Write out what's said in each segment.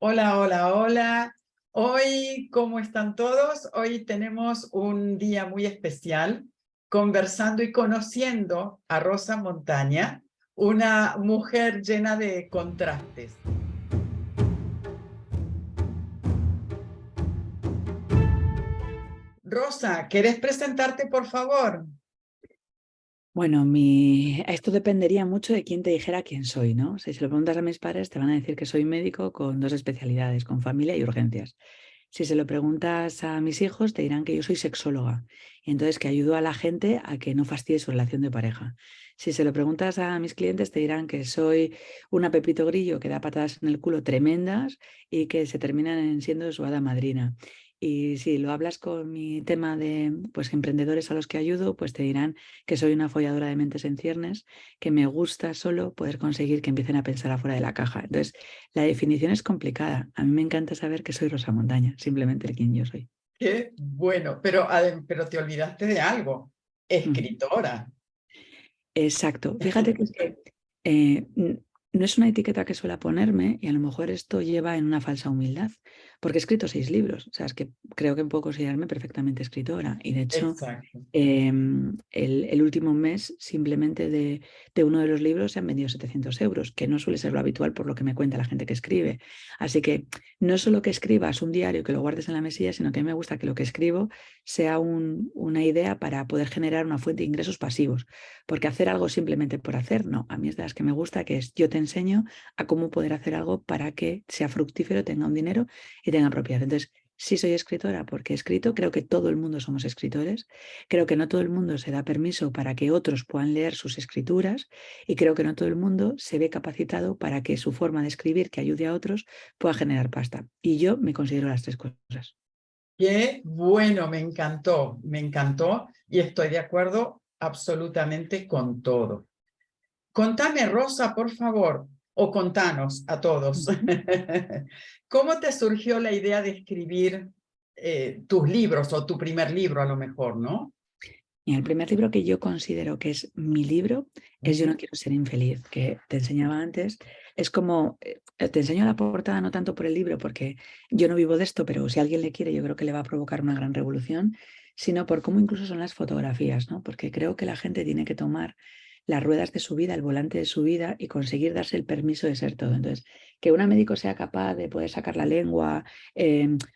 Hola, hola, hola. Hoy, ¿cómo están todos? Hoy tenemos un día muy especial, conversando y conociendo a Rosa Montaña, una mujer llena de contrastes. Rosa, ¿querés presentarte, por favor? Bueno, esto dependería mucho de quién te dijera quién soy, ¿no? Si se lo preguntas a mis padres, te van a decir que soy médico con dos especialidades, con familia y urgencias. Si se lo preguntas a mis hijos, te dirán que yo soy sexóloga y entonces que ayudo a la gente a que no fastidie su relación de pareja. Si se lo preguntas a mis clientes, te dirán que soy una Pepito Grillo que da patadas en el culo tremendas y que se terminan siendo su hada madrina. Y si lo hablas con mi tema de pues, emprendedores a los que ayudo, pues te dirán que soy una folladora de mentes en ciernes, que me gusta solo poder conseguir que empiecen a pensar afuera de la caja. Entonces, la definición es complicada. A mí me encanta saber que soy Rosa Montaña, simplemente el quien yo soy. Qué bueno, pero te olvidaste de algo. Ujú. Escritora. Exacto. Fíjate que, no es una etiqueta que suela ponerme y a lo mejor esto lleva en una falsa humildad, porque he escrito 6 libros. O sea, es que creo que puedo considerarme perfectamente escritora y de hecho Exacto. el último mes simplemente de uno de los libros se han vendido 700 euros, que no suele ser lo habitual por lo que me cuenta la gente que escribe. Así que no solo que escribas un diario que lo guardes en la mesilla, sino que a mí me gusta que lo que escribo sea una idea para poder generar una fuente de ingresos pasivos. Porque hacer algo simplemente por hacer, no. A mí es de las que me gusta, que es yo te enseño a cómo poder hacer algo para que sea fructífero, tenga un dinero y tenga propiedad. Entonces, sí soy escritora porque he escrito, creo que todo el mundo somos escritores. Creo que no todo el mundo se da permiso para que otros puedan leer sus escrituras y creo que no todo el mundo se ve capacitado para que su forma de escribir que ayude a otros pueda generar pasta. Y yo me considero las tres cosas. Qué bueno, me encantó y estoy de acuerdo absolutamente con todo. Contame, Rosa, por favor, o contanos a todos, Ujú. ¿cómo te surgió la idea de escribir tus libros o tu primer libro a lo mejor, ¿no? Y el primer libro que yo considero que es mi libro es Yo no quiero ser infeliz, que te enseñaba antes. Es como, te enseño la portada no tanto por el libro, porque yo no vivo de esto, pero si alguien le quiere, yo creo que le va a provocar una gran revolución, sino por cómo incluso son las fotografías, ¿no? Porque creo que la gente tiene que tomar las ruedas de su vida, el volante de su vida y conseguir darse el permiso de ser todo. Entonces, que un médico sea capaz de poder sacar la lengua,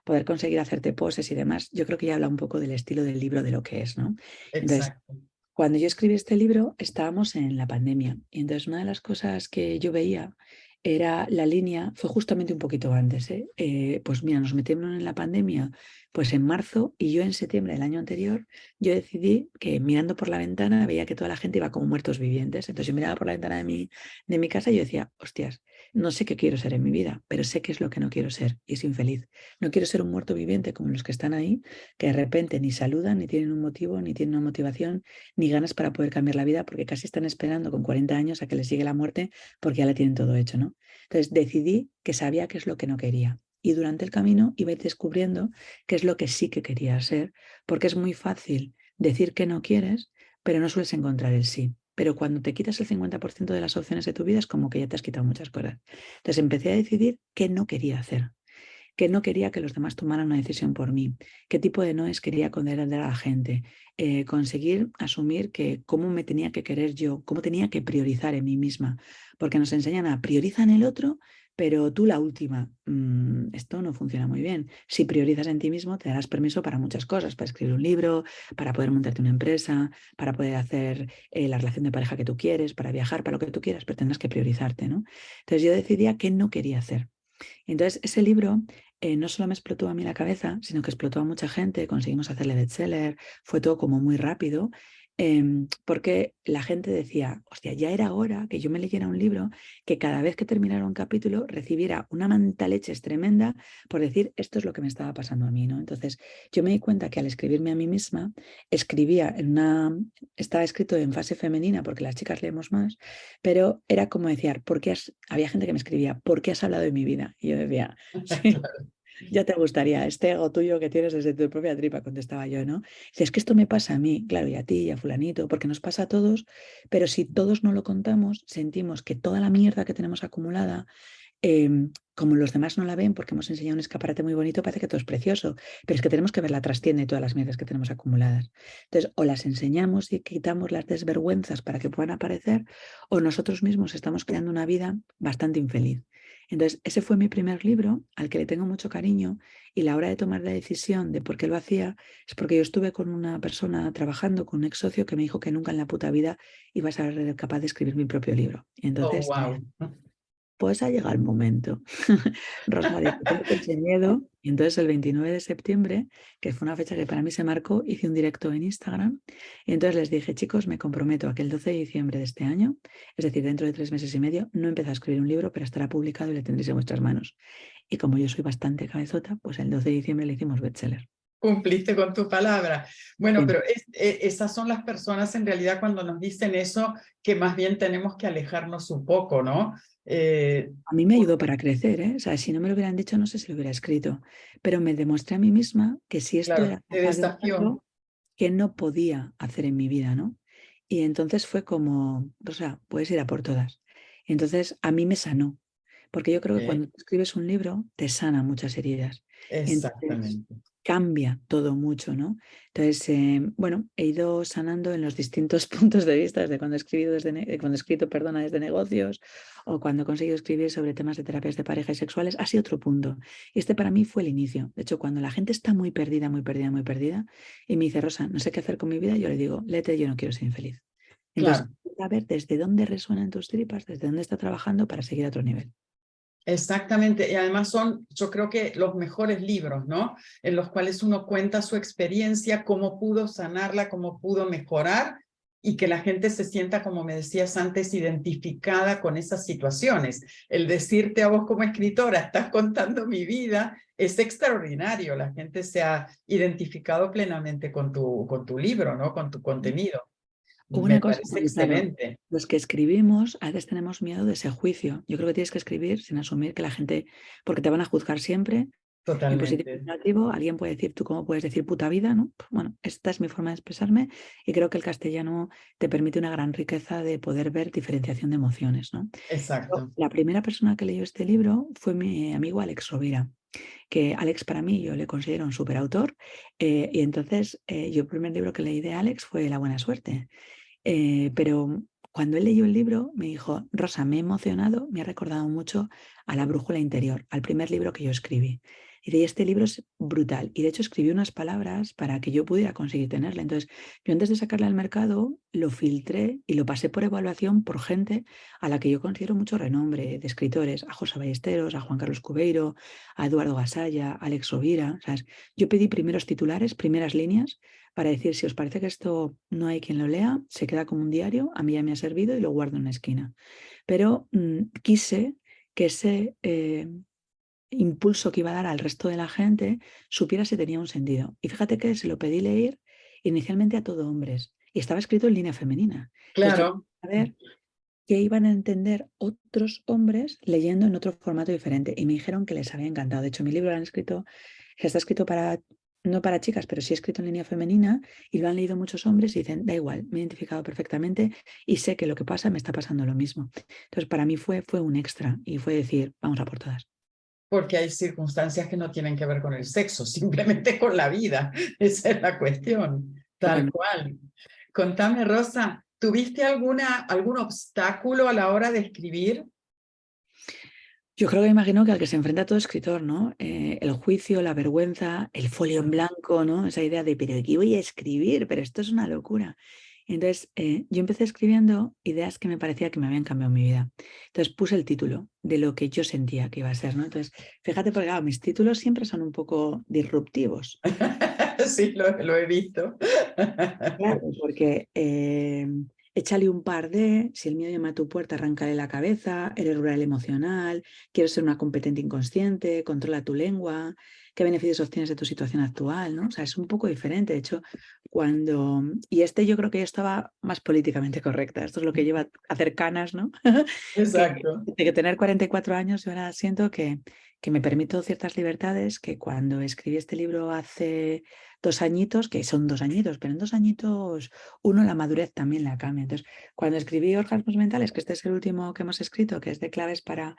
poder conseguir hacerte poses y demás, yo creo que ya habla un poco del estilo del libro de lo que es, ¿no? Entonces, Exacto. cuando yo escribí este libro, estábamos en la pandemia. Y entonces una de las cosas que yo veía era la línea, fue justamente un poquito antes, ¿eh? Pues mira, nos metimos en la pandemia pues en marzo y yo en septiembre del año anterior, yo decidí que mirando por la ventana veía que toda la gente iba como muertos vivientes. Entonces yo miraba por la ventana de mi casa y yo decía, hostias, no sé qué quiero ser en mi vida, pero sé qué es lo que no quiero ser y es infeliz. No quiero ser un muerto viviente como los que están ahí, que de repente ni saludan, ni tienen un motivo, ni tienen una motivación ni ganas para poder cambiar la vida porque casi están esperando con 40 años a que les llegue la muerte porque ya la tienen todo hecho, ¿no? Entonces decidí que sabía qué es lo que no quería. Y durante el camino iba a ir descubriendo qué es lo que sí que quería ser, porque es muy fácil decir que no quieres, pero no sueles encontrar el sí. Pero cuando te quitas el 50% de las opciones de tu vida es como que ya te has quitado muchas cosas. Entonces empecé a decidir qué no quería hacer, que no quería que los demás tomaran una decisión por mí, qué tipo de noes quería condenar a la gente, conseguir asumir que cómo me tenía que querer yo, cómo tenía que priorizar en mí misma, porque nos enseñan a priorizar en el otro, pero tú la última. Esto no funciona muy bien. Si priorizas en ti mismo, te darás permiso para muchas cosas, para escribir un libro, para poder montarte una empresa, para poder hacer la relación de pareja que tú quieres, para viajar, para lo que tú quieras, pero tendrás que priorizarte, ¿no? Entonces yo decidía qué no quería hacer. Entonces, ese libro no solo me explotó a mí la cabeza, sino que explotó a mucha gente, conseguimos hacerle bestseller, fue todo como muy rápido, porque la gente decía, hostia, ya era hora que yo me leyera un libro que cada vez que terminara un capítulo recibiera una manta leches tremenda por decir, esto es lo que me estaba pasando a mí, ¿no? Entonces, yo me di cuenta que al escribirme a mí misma, escribía estaba escrito en fase femenina porque las chicas leemos más, pero era como decir, había gente que me escribía, ¿por qué has hablado de mi vida? Y yo decía, sí, Claro. ya te gustaría, este ego tuyo que tienes desde tu propia tripa, contestaba yo, ¿no? Dice, es que esto me pasa a mí, claro, y a ti, y a fulanito, porque nos pasa a todos, pero si todos no lo contamos, sentimos que toda la mierda que tenemos acumulada como los demás no la ven porque hemos enseñado un escaparate muy bonito, parece que todo es precioso, pero es que tenemos que ver la trastienda y todas las mierdas que tenemos acumuladas. Entonces, o las enseñamos y quitamos las desvergüenzas para que puedan aparecer, o nosotros mismos estamos creando una vida bastante infeliz. Entonces, ese fue mi primer libro, al que le tengo mucho cariño, y la hora de tomar la decisión de por qué lo hacía es porque yo estuve con una persona trabajando, con un ex socio, que me dijo que nunca en la puta vida iba a ser capaz de escribir mi propio libro. Y Oh, entonces, wow. pues ha llegado el momento. Rosa dijo, tengo ese miedo. Y entonces el 29 de septiembre, que fue una fecha que para mí se marcó, hice un directo en Instagram. Y entonces les dije, chicos, me comprometo a que el 12 de diciembre de este año, es decir, dentro de 3 meses y medio, no empecé a escribir un libro, pero estará publicado y lo tendréis en vuestras manos. Y como yo soy bastante cabezota, pues el 12 de diciembre le hicimos bestseller. Cumpliste con tu palabra. Bueno, Sí. pero esas son las personas en realidad cuando nos dicen eso, que más bien tenemos que alejarnos un poco, ¿no? A mí me ayudó para crecer, ¿eh? O sea, si no me lo hubieran dicho, no sé si lo hubiera escrito. Pero me demostré a mí misma que si esto Claro, era te capaz de desafió. hacerlo, que no podía hacer en mi vida, ¿no? Y entonces fue como, o sea, puedes ir a por todas. Entonces a mí me sanó, porque yo creo que cuando tú escribes un libro te sana muchas heridas. Entonces Exactamente. cambia todo mucho, ¿no? Entonces, bueno, he ido sanando en los distintos puntos de vista, desde cuando he escrito, cuando he escrito, perdona, desde negocios o cuando he conseguido escribir sobre temas de terapias de pareja y sexuales, ha sido otro punto. Y este para mí fue el inicio. De hecho, cuando la gente está muy perdida, muy perdida, muy perdida, y me dice, Rosa, no sé qué hacer con mi vida, yo le digo, léete, yo no quiero ser infeliz. Entonces, Claro. a ver desde dónde resuenan tus tripas, desde dónde está trabajando para seguir a otro nivel. Exactamente, y además son, yo creo que los mejores libros, ¿no? En los cuales uno cuenta su experiencia, cómo pudo sanarla, cómo pudo mejorar, y que la gente se sienta, como me decías antes, identificada con esas situaciones. El decirte a vos como escritora, estás contando mi vida, es extraordinario. La gente se ha identificado plenamente con tu libro, ¿no? Con tu contenido. Una Me cosa, parece porque claro, excelente, los que escribimos a veces tenemos miedo de ese juicio. Yo creo que tienes que escribir sin asumir que la gente, porque te van a juzgar siempre, en positivo y totalmente. negativo. Alguien puede decir, tú cómo puedes decir puta vida, ¿no? Bueno, esta es mi forma de expresarme y creo que el castellano te permite una gran riqueza de poder ver diferenciación de emociones, ¿no? Exacto. La primera persona que leyó este libro fue mi amigo Alex Rovira, que Alex para mí yo le considero un superautor, y entonces yo el primer libro que leí de Alex fue La buena suerte. Pero cuando él leyó el libro me dijo, Rosa, me he emocionado, me ha recordado mucho a La brújula interior, al primer libro que yo escribí. Y este libro es brutal. Y de hecho escribí unas palabras para que yo pudiera conseguir tenerla. Entonces, yo antes de sacarla al mercado, lo filtré y lo pasé por evaluación por gente a la que yo considero mucho renombre, de escritores, a José Ballesteros, a Juan Carlos Cubeiro, a Eduardo Gasalla, a Alex Rovira. ¿Sabes? Yo pedí primeros titulares, primeras líneas, para decir, si os parece que esto no hay quien lo lea, se queda como un diario, a mí ya me ha servido y lo guardo en una esquina. Pero quise que ese impulso que iba a dar al resto de la gente supiera si tenía un sentido. Y fíjate que se lo pedí leer inicialmente a todo hombres y estaba escrito en línea femenina. Entonces yo Claro. quería saber qué iban a entender otros hombres leyendo en otro formato diferente y me dijeron que les había encantado. De hecho, mi libro lo han escrito, que está escrito para, no para chicas, pero sí escrito en línea femenina y lo han leído muchos hombres y dicen, da igual, me he identificado perfectamente y sé que lo que pasa me está pasando lo mismo. Entonces, para mí fue un extra y fue decir, vamos a por todas. Porque hay circunstancias que no tienen que ver con el sexo, simplemente con la vida. Esa es la cuestión, tal Totalmente. cual. Contame, Rosa, ¿tuviste algún obstáculo a la hora de escribir? Yo creo que imagino que al que se enfrenta todo escritor, ¿no? El juicio, la vergüenza, el folio en blanco, ¿no? Esa idea de, pero ¿qué voy a escribir? Pero esto es una locura. Entonces, yo empecé escribiendo ideas que me parecía que me habían cambiado mi vida. Entonces puse el título de lo que yo sentía que iba a ser, ¿no? Entonces, fíjate, porque claro, mis títulos siempre son un poco disruptivos. Sí, lo he visto. Claro, porque échale un par de, si el miedo llama a tu puerta, arráncale la cabeza, eres rural emocional, quiero ser una competente inconsciente, controla tu lengua, qué beneficios obtienes de tu situación actual, ¿no? O sea, es un poco diferente. De hecho, cuando... Y este yo creo que yo estaba más políticamente correcta. Esto es lo que lleva a hacer canas, ¿no? Que, Exacto. de que tener 44 años, yo ahora siento que me permito ciertas libertades que cuando escribí este libro hace 2 añitos, que son 2 añitos, pero en 2 añitos uno la madurez también la cambia. Entonces, cuando escribí Orgasmos Mentales, que este es el último que hemos escrito, que es de claves para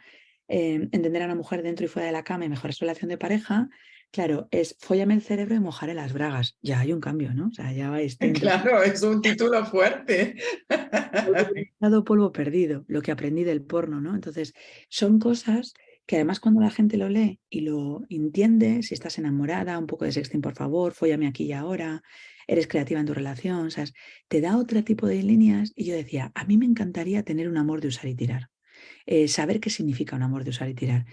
entender a una mujer dentro y fuera de la cama y mejorar su relación de pareja, claro, es fóllame el cerebro y mojaré las bragas. Ya hay un cambio, ¿no? O sea, ya va distinto. Claro, es un título fuerte. Polvo conectado, polvo perdido, lo que aprendí del porno, ¿no? Entonces, son cosas que además cuando la gente lo lee y lo entiende, si estás enamorada, un poco de sexting, por favor, fóllame aquí y ahora, eres creativa en tu relación, ¿sabes? Te da otro tipo de líneas y yo decía, a mí me encantaría tener un amor de usar y tirar. Saber qué significa un amor de usar y tirar,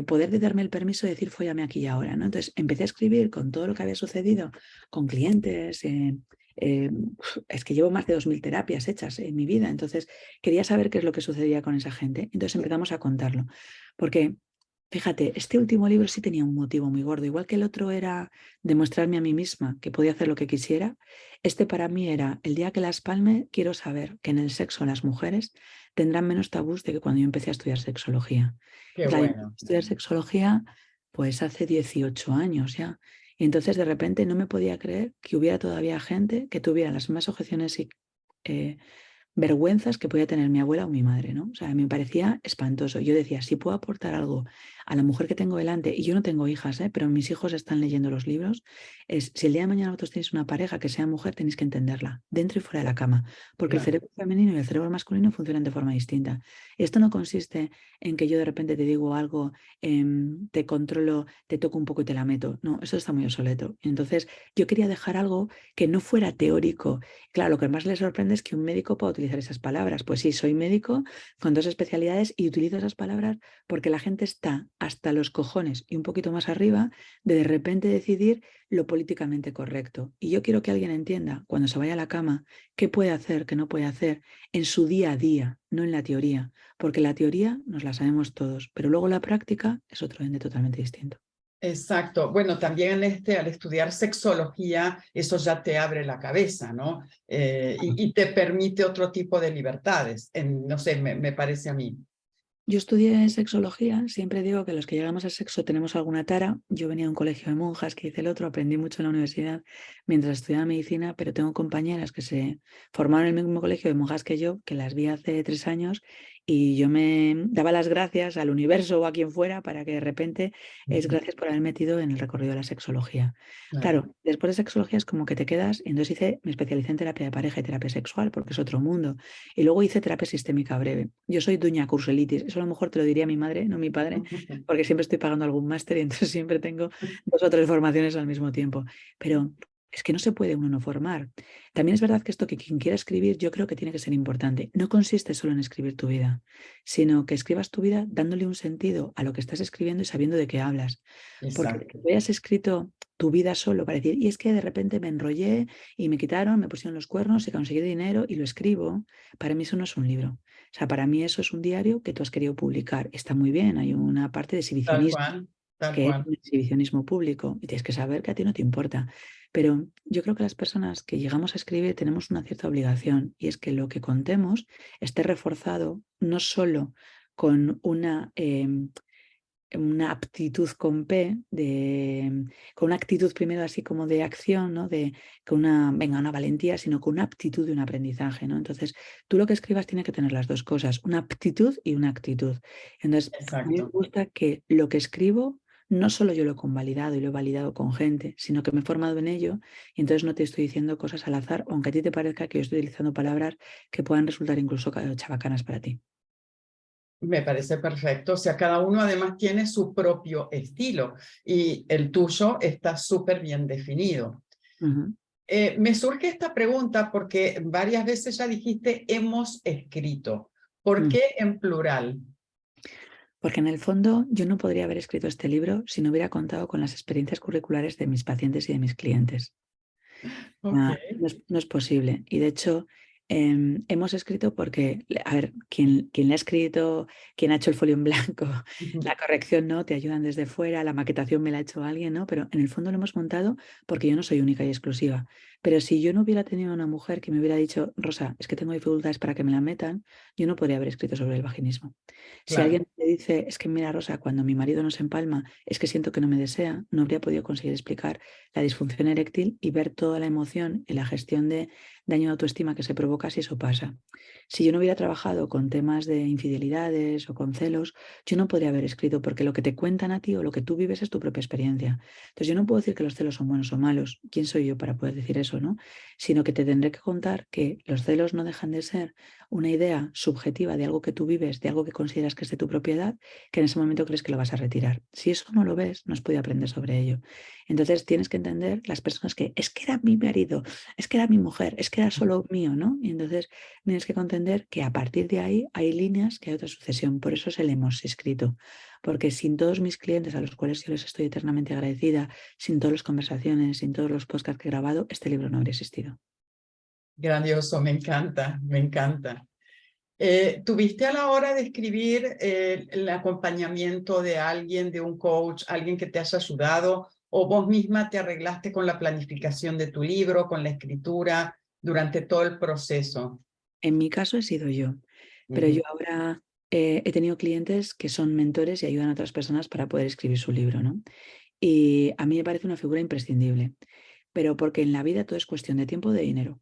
poder de darme el permiso de decir fóllame aquí y ahora, ¿no? Entonces empecé a escribir con todo lo que había sucedido con clientes, eh, es que llevo más de 2000 terapias hechas en mi vida, entonces quería saber qué es lo que sucedía con esa gente, entonces empezamos a contarlo, porque fíjate, este último libro sí tenía un motivo muy gordo, igual que el otro era demostrarme a mí misma que podía hacer lo que quisiera, este para mí era el día que las palme, quiero saber que en el sexo las mujeres tendrán menos tabús de que cuando yo empecé a estudiar sexología. Qué Y claro, yo empecé a bueno. estudiar sexología pues hace 18 años ya. Y entonces de repente no me podía creer que hubiera todavía gente que tuviera las mismas objeciones y eh, vergüenzas que podía tener mi abuela o mi madre, ¿no? O sea, me parecía espantoso. Yo decía, si puedo aportar algo a la mujer que tengo delante, y yo no tengo hijas, pero mis hijos están leyendo los libros, es si el día de mañana vosotros tenéis una pareja que sea mujer, tenéis que entenderla, dentro y fuera de la cama, porque el Claro. cerebro femenino y el cerebro masculino funcionan de forma distinta. Esto no consiste en que yo de repente te digo algo, te controlo, te toco un poco y te la meto. No, eso está muy obsoleto. Entonces, yo quería dejar algo que no fuera teórico. Claro, lo que más le sorprende es que un médico pueda utilizar esas palabras. Pues sí, soy médico con 2 especialidades y utilizo esas palabras porque la gente está hasta los cojones y un poquito más arriba de repente decidir lo políticamente correcto. Y yo quiero que alguien entienda cuando se vaya a la cama qué puede hacer, qué no puede hacer en su día a día, no en la teoría, porque la teoría nos la sabemos todos, pero luego la práctica es otro ente totalmente distinto. Exacto. Bueno, también al estudiar sexología, eso ya te abre la cabeza, ¿no? Y te permite otro tipo de libertades, no sé, me parece a mí. Yo estudié sexología, siempre digo que los que llegamos al sexo tenemos alguna tara. Yo venía de un colegio de monjas que hice el otro, aprendí mucho en la universidad mientras estudiaba medicina, pero tengo compañeras que se formaron en el mismo colegio de monjas que yo, que las vi hace 3 años y yo me daba las gracias al universo o a quien fuera para que de repente es Ujú. gracias por haber metido en el recorrido de la sexología. Claro. Claro, después de sexología es como que te quedas, y entonces me especialicé en terapia de pareja y terapia sexual porque es otro mundo. Y luego hice terapia sistémica breve. Yo soy doña Curselitis. Eso a lo mejor te lo diría mi madre, no mi padre, porque siempre estoy pagando algún máster y entonces siempre tengo 2 o 3 formaciones al mismo tiempo. Pero es que no se puede uno no formar. También es verdad que esto que quien quiera escribir, yo creo que tiene que ser importante. No consiste solo en escribir tu vida, sino que escribas tu vida dándole un sentido a lo que estás escribiendo y sabiendo de qué hablas. Porque que Exacto. tú hayas escrito tu vida solo para decir, y es que de repente me enrollé y me quitaron, me pusieron los cuernos y conseguí dinero y lo escribo, para mí eso no es un libro. O sea, para mí eso es un diario que tú has querido publicar. Está muy bien, hay una parte de Tal exhibicionismo, cual, tal que es cual. un exhibicionismo público, y tienes que saber que a ti no te importa. Pero yo creo que las personas que llegamos a escribir tenemos una cierta obligación, y es que lo que contemos esté reforzado no solo con una aptitud con P, con una actitud primero así como de acción, ¿no? Con una valentía, sino con una aptitud y un aprendizaje, ¿no? Entonces, tú lo que escribas tiene que tener las dos cosas, una aptitud y una actitud. Entonces, a mí me Exacto. gusta que lo que escribo, no solo yo lo he convalidado y lo he validado con gente, sino que me he formado en ello y entonces no te estoy diciendo cosas al azar, aunque a ti te parezca que yo estoy utilizando palabras que puedan resultar incluso chabacanas para ti. Me parece perfecto. O sea, cada uno además tiene su propio estilo y el tuyo está súper bien definido. Ujú, Me surge esta pregunta porque varias veces ya dijiste hemos escrito. ¿Por ujú. qué en plural? Porque en el fondo yo no podría haber escrito este libro si no hubiera contado con las experiencias curriculares de mis pacientes y de mis clientes. Ok. No es posible. Y de hecho, hemos escrito porque, a ver, quien le ha escrito, quien ha hecho el folio en blanco, la corrección no, te ayudan desde fuera, la maquetación me la ha hecho alguien, ¿no? Pero en el fondo lo hemos montado porque yo no soy única y exclusiva. Pero si yo no hubiera tenido una mujer que me hubiera dicho, Rosa, es que tengo dificultades para que me la metan, yo no podría haber escrito sobre el vaginismo. Si Claro, alguien me dice, es que mira, Rosa, cuando mi marido no se empalma, es que siento que no me desea, no habría podido conseguir explicar la disfunción eréctil y ver toda la emoción y la gestión de daño de autoestima que se provoca si eso pasa. Si yo no hubiera trabajado con temas de infidelidades o con celos, yo no podría haber escrito porque lo que te cuentan a ti o lo que tú vives es tu propia experiencia. Entonces yo no puedo decir que los celos son buenos o malos. ¿Quién soy yo para poder decir eso, no? Sino que te tendré que contar que los celos no dejan de ser una idea subjetiva de algo que tú vives, de algo que consideras que es de tu propiedad, que en ese momento crees que lo vas a retirar. Si eso no lo ves, no has podido aprender sobre ello. Entonces tienes que entender las personas que es que era mi marido, es que era mi mujer, es que era solo mío, ¿no? Y entonces tienes que entender que a partir de ahí hay líneas, que hay otra sucesión. Por eso se le hemos escrito. Porque sin todos mis clientes, a los cuales yo les estoy eternamente agradecida, sin todas las conversaciones, sin todos los podcasts que he grabado, este libro no habría existido. grandioso, me encanta, me encanta. ¿Tuviste a la hora de escribir el acompañamiento de alguien, de un coach, alguien que te haya ayudado, o vos misma te arreglaste con la planificación de tu libro, con la escritura, durante todo el proceso? En mi caso he sido yo, pero yo Ujú, ahora he tenido clientes que son mentores y ayudan a otras personas para poder escribir su libro, ¿no? Y a mí me parece una figura imprescindible, pero porque en la vida todo es cuestión de tiempo, de dinero,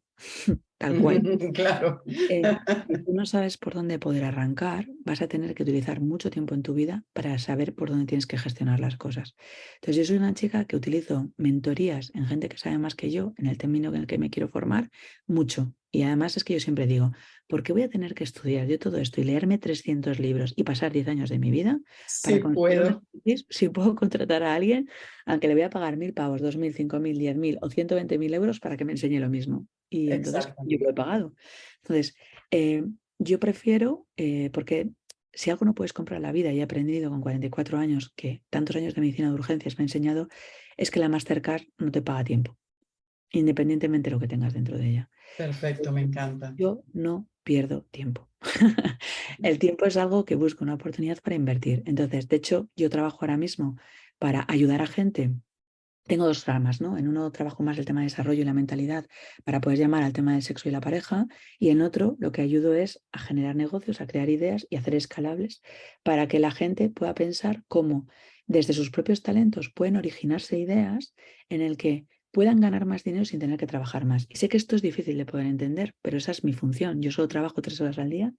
tal cual. claro. Eh, si tú no sabes por dónde poder arrancar, vas a tener que utilizar mucho tiempo en tu vida para saber por dónde tienes que gestionar las cosas. Entonces, yo soy una chica que utilizo mentorías en gente que sabe más que yo, en el término en el que me quiero formar, mucho. Y además es que yo siempre digo, ¿por qué voy a tener que estudiar yo todo esto y leerme 300 libros y pasar 10 años de mi vida Sí para conseguir un puedo. expertise si puedo contratar a alguien aunque le voy a pagar 1.000 pavos, 2.000, 5.000, 10.000 o 120.000 euros para que me enseñe lo mismo? Y entonces yo lo he Exactamente. pagado. Entonces, yo prefiero, porque si algo no puedes comprar en la vida y he aprendido con 44 años, que tantos años de medicina de urgencias me ha enseñado, es que la Mastercard no te paga tiempo, independientemente de lo que tengas dentro de ella. Perfecto, me encanta. Yo no pierdo tiempo. El tiempo es algo que busco, una oportunidad para invertir. Entonces, de hecho, yo trabajo ahora mismo para ayudar a gente. Tengo dos ramas, ¿no? En uno trabajo más el tema de desarrollo y la mentalidad para poder llamar al tema del sexo y la pareja, y en otro lo que ayudo es a generar negocios, a crear ideas y hacer escalables para que la gente pueda pensar cómo desde sus propios talentos pueden originarse ideas en el que puedan ganar más dinero sin tener que trabajar más. Y sé que esto es difícil de poder entender, pero esa es mi función. Yo solo trabajo 3 horas al día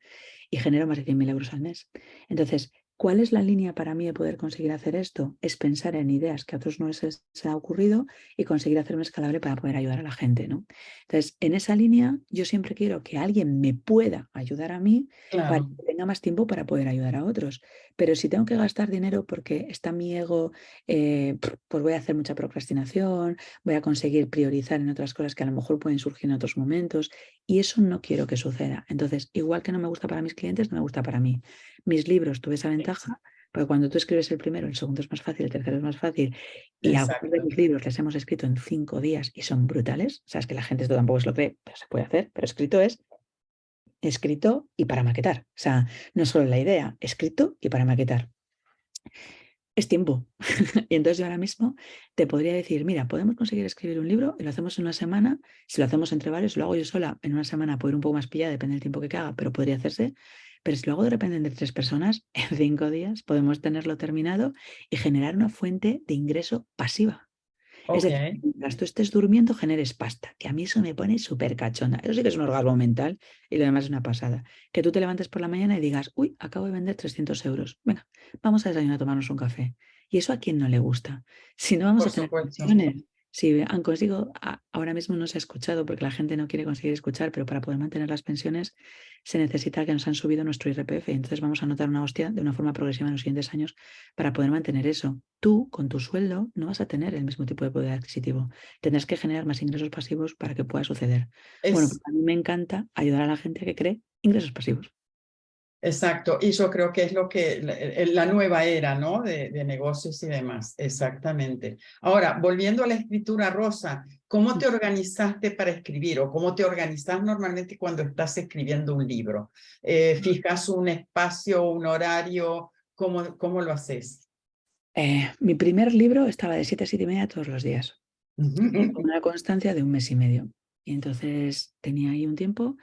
y genero más de 100.000 euros al mes. Entonces, ¿cuál es la línea para mí de poder conseguir hacer esto? Es pensar en ideas que a otros no se ha ocurrido y conseguir hacerme escalable para poder ayudar a la gente, ¿no? Entonces, en esa línea, yo siempre quiero que alguien me pueda ayudar a mí para Claro. que tenga más tiempo para poder ayudar a otros. Pero si tengo que gastar dinero porque está mi ego, pues voy a hacer mucha procrastinación, voy a conseguir priorizar en otras cosas que a lo mejor pueden surgir en otros momentos y eso no quiero que suceda. Entonces, igual que no me gusta para mis clientes, no me gusta para mí. Mis libros tuve esa ventaja, porque cuando tú escribes el primero, el segundo es más fácil, el tercero es más fácil, y algunos de Exacto. mis libros les hemos escrito en 5 días y son brutales. O sea, es que la gente esto tampoco se lo cree, pero se puede hacer, pero escrito es escrito y para maquetar. O sea, no solo la idea, escrito y para maquetar. Es tiempo. Y entonces yo ahora mismo te podría decir, mira, podemos conseguir escribir un libro y lo hacemos en una semana. Si lo hacemos entre varios, lo hago yo sola en una semana, puedo ir un poco más pillada, depende del tiempo que haga, pero podría hacerse. Pero si lo hago de repente entre 3 personas, en 5 días podemos tenerlo terminado y generar una fuente de ingreso pasiva. Es Ok. decir, mientras tú estés durmiendo, generes pasta, que a mí eso me pone súper cachonda. Eso sí que es un orgasmo mental y lo demás es una pasada. Que tú te levantes por la mañana y digas, uy, acabo de vender 300 euros. Venga, vamos a desayunar a tomarnos un café. ¿Y eso a quién no le gusta? Si no vamos Por a tener supuesto. pensiones. Si han consigo, ahora mismo no se ha escuchado porque la gente no quiere conseguir escuchar, pero para poder mantener las pensiones se necesita que nos han subido nuestro IRPF. Entonces vamos a notar una hostia de una forma progresiva en los siguientes años para poder mantener eso. Tú, con tu sueldo, no vas a tener el mismo tipo de poder adquisitivo. Tendrás que generar más ingresos pasivos para que pueda suceder. Bueno, pues Es a mí me encanta ayudar a la gente a que cree ingresos pasivos. exacto. Y yo creo que es lo que la nueva era, ¿no? De negocios y demás. Exactamente. Ahora, volviendo a la escritura, Rosa, ¿cómo te organizaste para escribir o cómo te organizas normalmente cuando estás escribiendo un libro? ¿Fijas un espacio, un horario? ¿Cómo lo haces? Mi primer libro estaba de 7 a 7:30 todos los días. con una constancia de 1 mes y medio. Y entonces tenía ahí un tiempo.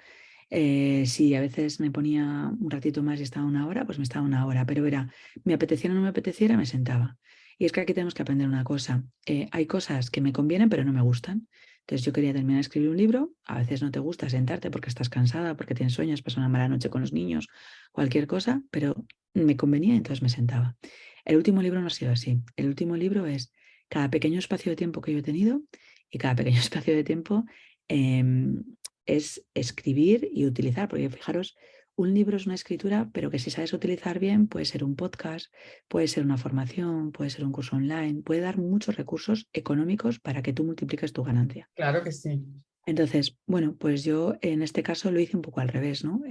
Si a veces me ponía un ratito más y estaba 1 hora, pues me estaba 1 hora. Pero era, me apeteciera o no me apeteciera, me sentaba. Y es que aquí tenemos que aprender una cosa. Hay cosas que me convienen, pero no me gustan. Entonces yo quería terminar de escribir un libro. A veces no te gusta sentarte porque estás cansada, porque tienes sueños, pasas una mala noche con los niños, cualquier cosa, pero me convenía, entonces me sentaba. El último libro no ha sido así. El último libro es cada pequeño espacio de tiempo que yo he tenido y cada pequeño espacio de tiempo em, es escribir y utilizar, porque fijaros, un libro es una escritura, pero que si sabes utilizar bien, puede ser un podcast, puede ser una formación, puede ser un curso online, puede dar muchos recursos económicos para que tú multipliques tu ganancia. Claro que sí. Entonces, bueno, pues yo en este caso lo hice un poco al revés, ¿no?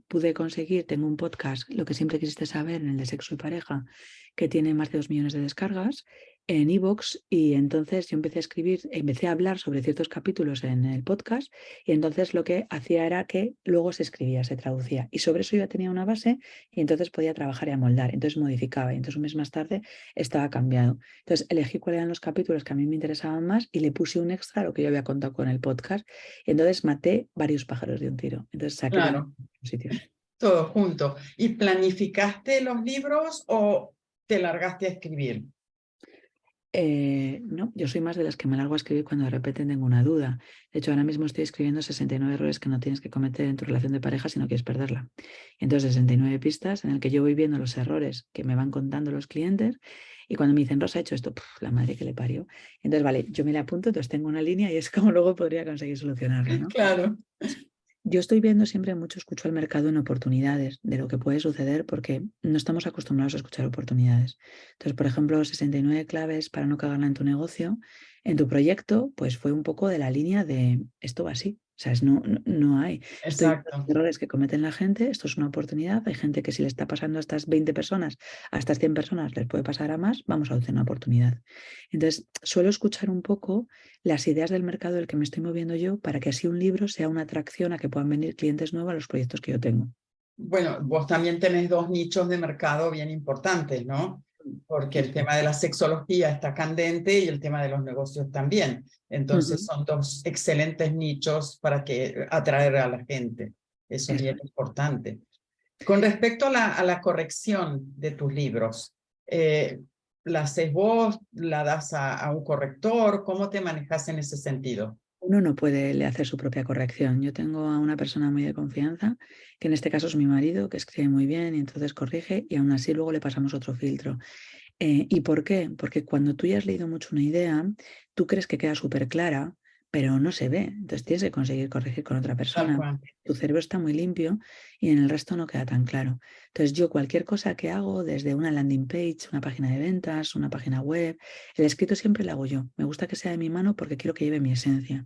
Pude conseguir, tengo un podcast, lo que siempre quisiste saber, en el de sexo y pareja, que tiene más de 2 millones de descargas en iVoox, y entonces yo empecé a escribir, empecé a hablar sobre ciertos capítulos en el podcast, y entonces lo que hacía era que luego se escribía, se traducía, y sobre eso ya tenía una base, y entonces podía trabajar y amoldar, entonces modificaba, y entonces 1 mes más tarde estaba cambiado. Entonces elegí cuáles eran los capítulos que a mí me interesaban más y le puse un extra a lo que yo había contado con el podcast. Entonces maté varios pájaros de un tiro. Entonces saqué la Claro, sitios. todo junto. ¿Y planificaste los libros o te largaste a escribir? No, yo soy más de las que me largo a escribir cuando de repente tengo una duda. De hecho, ahora mismo estoy escribiendo 69 errores que no tienes que cometer en tu relación de pareja si no quieres perderla. Entonces, 69 pistas en el que yo voy viendo los errores que me van contando los clientes, y cuando me dicen, Rosa, ha hecho esto, ¡puf! La madre que le parió. Entonces, vale, yo me la apunto, entonces tengo una línea y es como luego podría conseguir solucionarlo, ¿no? Claro. Yo estoy viendo siempre mucho, escucho al mercado en oportunidades de lo que puede suceder porque no estamos acostumbrados a escuchar oportunidades. Entonces, por ejemplo, 69 claves para no cagarla en tu negocio, en tu proyecto, pues fue un poco de la línea de esto va así. O sea, no hay. Estoy viendo Exacto. los errores que cometen la gente, esto es una oportunidad. Hay gente que si le está pasando a estas 20 personas, a estas 100 personas, les puede pasar a más, vamos a hacer una oportunidad. Entonces, suelo escuchar un poco las ideas del mercado del que me estoy moviendo yo para que así un libro sea una atracción a que puedan venir clientes nuevos a los proyectos que yo tengo. Bueno, vos también tenés dos nichos de mercado bien importantes, ¿no? Porque el tema de la sexología está candente y el tema de los negocios también. Entonces Ujú. son dos excelentes nichos para que atraer a la gente. Eso es Eso bien es. importante. Con respecto a la corrección de tus libros, ¿la haces vos? ¿La das a un corrector? ¿Cómo te manejas en ese sentido? Uno no puede le hacer su propia corrección. Yo tengo a una persona muy de confianza, que en este caso es mi marido, que escribe muy bien y entonces corrige, y aún así luego le pasamos otro filtro. ¿Y por qué? Porque cuando tú ya has leído mucho una idea, tú crees que queda súper clara, pero no se ve. Entonces tienes que conseguir corregir con otra Tal persona. cual. Tu cerebro está muy limpio y en el resto no queda tan claro. Entonces yo cualquier cosa que hago, desde una landing page, una página de ventas, una página web, el escrito siempre lo hago yo. Me gusta que sea de mi mano porque quiero que lleve mi esencia.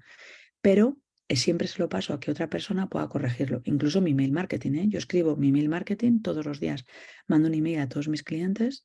Pero siempre se lo paso a que otra persona pueda corregirlo. Incluso mi mail marketing, ¿eh? Yo escribo mi mail marketing todos los días, mando un email a todos mis clientes,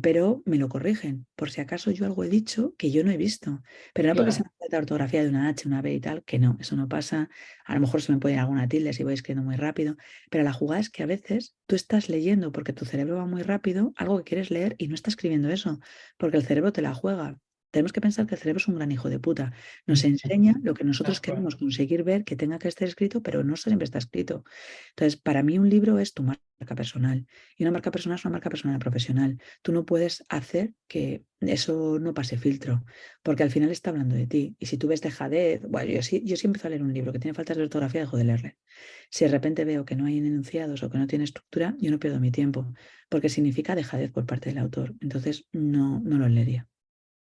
pero me lo corrigen. Por si acaso yo algo he dicho que yo no he visto. Pero no porque Claro. se me falta ortografía de una H, una B y tal, que no, eso no pasa. A lo mejor se me puede ir alguna tilde si voy escribiendo muy rápido. Pero la jugada es que a veces tú estás leyendo porque tu cerebro va muy rápido, algo que quieres leer y no estás escribiendo eso, porque el cerebro te la juega. Tenemos que pensar que el cerebro es un gran hijo de puta. Nos enseña lo que nosotros Tal cual. queremos conseguir ver que tenga que estar escrito, pero no siempre está escrito. Entonces, para mí un libro es tu marca personal, y una marca personal es una marca personal profesional. Tú no puedes hacer que eso no pase filtro, porque al final está hablando de ti. Y si tú ves dejadez, bueno, yo sí empiezo a leer un libro que tiene faltas de ortografía, dejo de leerle. Si de repente veo que no hay enunciados o que no tiene estructura, yo no pierdo mi tiempo, porque significa dejadez por parte del autor. Entonces, no lo leería.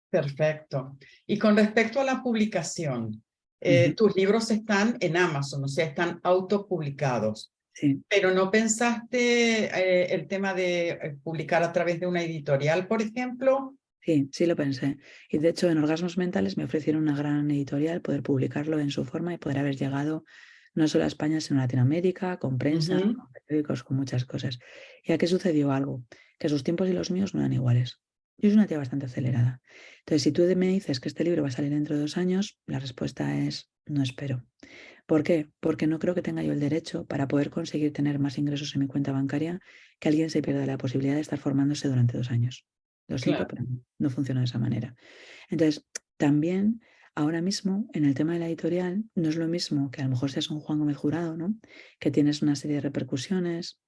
Perfecto. Y con respecto a la publicación, Ujú. tus libros están en Amazon, o sea, están autopublicados, Sí. pero ¿no pensaste el tema de publicar a través de una editorial, por ejemplo? Sí, sí lo pensé. Y de hecho, en Orgasmos Mentales me ofrecieron una gran editorial, poder publicarlo en su forma y poder haber llegado no solo a España, sino a Latinoamérica, con prensa, Ujú. con periódicos, con muchas cosas. Y aquí sucedió algo, que sus tiempos y los míos no eran iguales. Yo soy una tía bastante acelerada. Entonces, si tú me dices que este libro va a salir dentro de 2 años, la respuesta es no espero. ¿Por qué? Porque no creo que tenga yo el derecho para poder conseguir tener más ingresos en mi cuenta bancaria que alguien se pierda la posibilidad de estar formándose durante 2 años. Lo siento, Claro, pero no funciona de esa manera. Entonces, también ahora mismo en el tema de la editorial no es lo mismo que a lo mejor seas un Juan Gómez Jurado, ¿no? Que tienes una serie de repercusiones,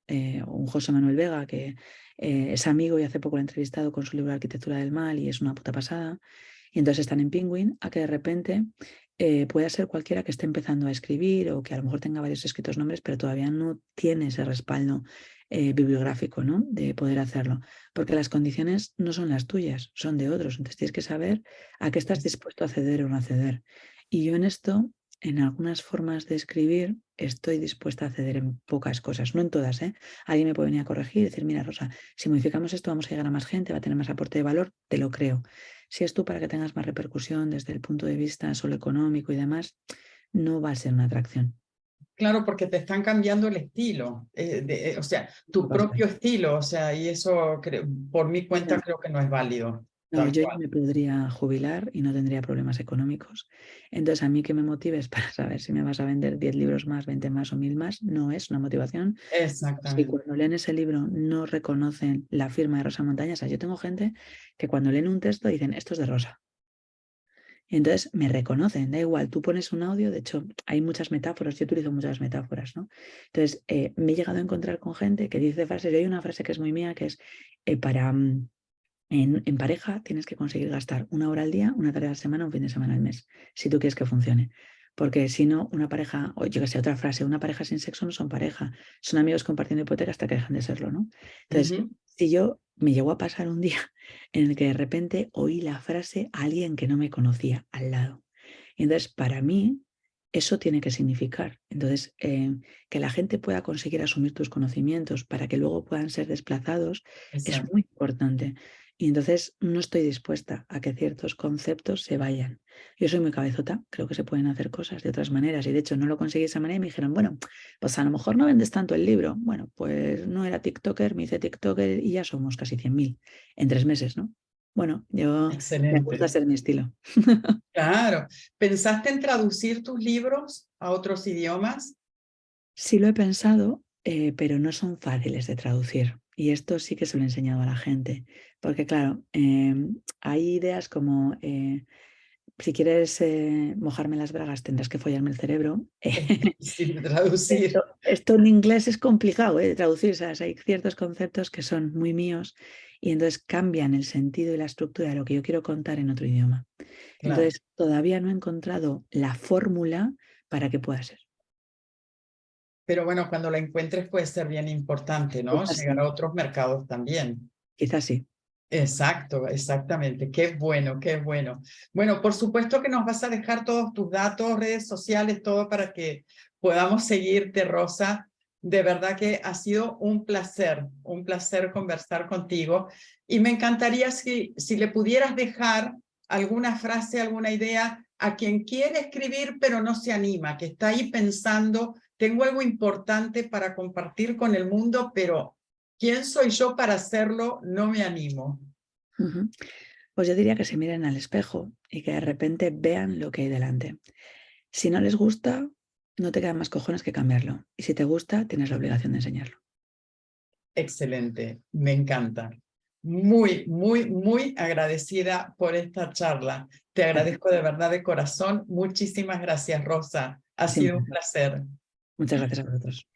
o un José Manuel Vega que es amigo y hace poco lo he entrevistado con su libro Arquitectura del Mal y es una puta pasada. Y entonces están en Penguin, a que de repente pueda ser cualquiera que esté empezando a escribir o que a lo mejor tenga varios escritos nombres, pero todavía no tiene ese respaldo bibliográfico, ¿no? De poder hacerlo. Porque las condiciones no son las tuyas, son de otros. Entonces tienes que saber a qué estás dispuesto a ceder o no a ceder. Y yo en esto, en algunas formas de escribir, estoy dispuesta a ceder en pocas cosas, no en todas, ¿eh? Alguien me puede venir a corregir y decir, mira, Rosa, si modificamos esto vamos a llegar a más gente, va a tener más aporte de valor, te lo creo. Si es tú para que tengas más repercusión desde el punto de vista solo económico y demás, no va a ser una atracción. Claro, porque te están cambiando el estilo, o sea, tu propio estilo, o sea, y eso por mi cuenta creo que no es válido, No, tal yo ya cual. me podría jubilar y no tendría problemas económicos. Entonces, a mí que me motives para saber si me vas a vender 10 libros más, 20 más o 1000 más, no es una motivación. Si Exactamente. cuando leen ese libro no reconocen la firma de Rosa Montaña, o sea, yo tengo gente que cuando leen un texto dicen, esto es de Rosa. Y entonces me reconocen, da igual, tú pones un audio, de hecho hay muchas metáforas, yo utilizo muchas metáforas, ¿no? Entonces me he llegado a encontrar con gente que dice frases, y hay una frase que es muy mía, que es para... En pareja tienes que conseguir gastar 1 hora al día, 1 tarde a la semana, un fin de semana al mes, si tú quieres que funcione. Porque si no, una pareja, o yo que sé, otra frase, una pareja sin sexo no son pareja, son amigos compartiendo hipoteca hasta que dejan de serlo, ¿no? Entonces, Ujú. si yo me llegó a pasar un día en el que de repente oí la frase a alguien que no me conocía al lado. Y entonces, para mí, eso tiene que significar. Entonces, que la gente pueda conseguir asumir tus conocimientos para que luego puedan ser desplazados es Exacto. muy importante. Y entonces no estoy dispuesta a que ciertos conceptos se vayan. Yo soy muy cabezota, creo que se pueden hacer cosas de otras maneras y de hecho no lo conseguí de esa manera y me dijeron, bueno, pues a lo mejor no vendes tanto el libro. Bueno, pues no era TikToker, me hice TikToker y ya somos casi 100.000 en 3 meses, ¿no? Bueno, yo me gusta Excelente. ser mi estilo. Claro. ¿Pensaste en traducir tus libros a otros idiomas? Sí lo he pensado, pero no son fáciles de traducir. Y esto sí que se lo he enseñado a la gente. Porque claro, hay ideas como, si quieres mojarme las bragas, tendrás que follarme el cerebro. Es difícil de traducir. Esto en inglés es complicado, de traducir. O sea, hay ciertos conceptos que son muy míos y entonces cambian el sentido y la estructura de lo que yo quiero contar en otro idioma. Claro. Entonces, todavía no he encontrado la fórmula para que pueda ser. Pero bueno, cuando la encuentres puede ser bien importante, ¿no? Quizás Llegar a sí, otros mercados también. quizás sí. Exacto, exactamente. Qué bueno, qué bueno. Bueno, por supuesto que nos vas a dejar todos tus datos, redes sociales, todo para que podamos seguirte, Rosa. De verdad que ha sido un placer conversar contigo. Y me encantaría si le pudieras dejar alguna frase, alguna idea a quien quiere escribir pero no se anima, que está ahí pensando, tengo algo importante para compartir con el mundo, pero ¿quién soy yo para hacerlo? No me animo. Ujú. Pues yo diría que se miren al espejo y que de repente vean lo que hay delante. Si no les gusta, no te quedan más cojones que cambiarlo. Y si te gusta, tienes la obligación de enseñarlo. Excelente, me encanta. Muy, muy, muy agradecida por esta charla. Te A ti, agradezco de verdad de corazón. Muchísimas gracias, Rosa. Ha sido un siempre. placer. Muchas gracias a vosotros.